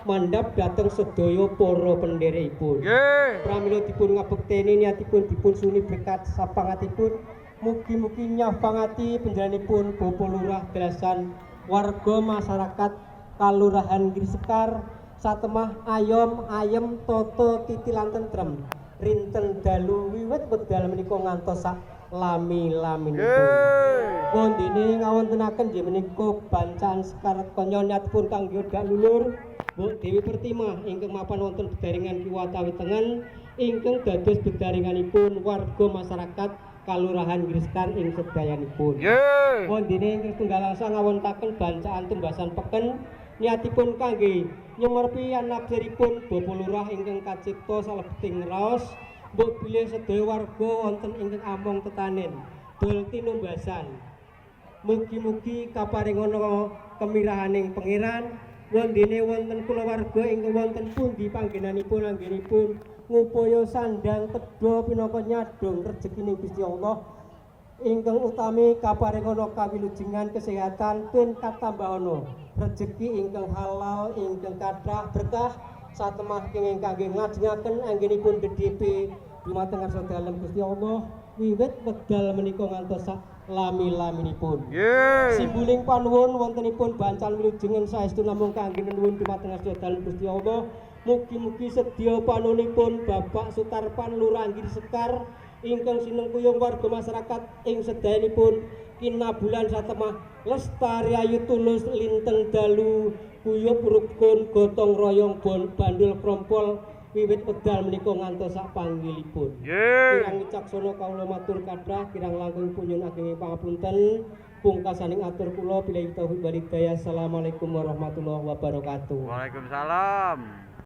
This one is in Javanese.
mandhap dhateng sedaya para pendherekipun. Pramila dipun ngabekteni niatipun dipun suni berkat sapangatipun. Mugi-mugi nyapangati panjenenganipun Bapak Lurah Dalasan warga masyarakat Kalurahan Grisekar satemah ayom ayem tata titilan tentrem rinten dalu wiwit wedal menika ngantos sak lami-laminipun. Wondene ngawontenaken nggih menika bancaan Sekar Kanya nyatipun kangge dak lulur Mbok Dewi Pertimah ingkang mapan wonten bedaringan kiwa Tawitengen ingkang dados bedaringanipun warga masyarakat Kalurahan Grisekar ing sedayanipun. Wondene ingkang setunggal langsa ngawontenaken bancaan tembasan peken niatipun kangge nyumerpi anabsiripun Bapak Lurah ingkang kacipta salebeting raos mbok bilih sedaya warga wonten ingkang among tetanen dol tinumbasan. Mugi-mugi kaparingana kemirahaning pangeran wondene wonten kulawarga ingkang wonten pundi panggenanipun anggenipun ngupaya sandang tedha pinaka nyadong rejekining Gusti Allah ingkang utami kaparingana kawilujengan kesehatan pun katambahana rejeki ingkang halal ingkang kathah berkah satemah kenging kangge ngajengaken anggenipun DDP dumateng ngarsa dalem Gusti Allah wiwit wekdal menika ngantos sak lami-laminipun. Simbuling panuwun wontenipun bancal wilujengan saestu namung kangge nuwun dumateng ngarsa dalem Gusti Allah. Mugi-mugi sedya panunipun Bapak Sutarpan Lurah Grisekar ingkang sinengkuyung warga masyarakat ing sedayanipun kinabulan satemah lestari ayu tulus linteng dalu guyub rukun gotong royong bandul krompol wiwit wedal menika ngantos sak panggilipun. Kirang wicaksana kawula matur kathah, kirang langkung punyun ageng pangapunten. Pungkasaning atur kula billahi taufiq wal hidayah. Assalamualaikum warahmatullahi wabarakatuh. Waalaikumsalam.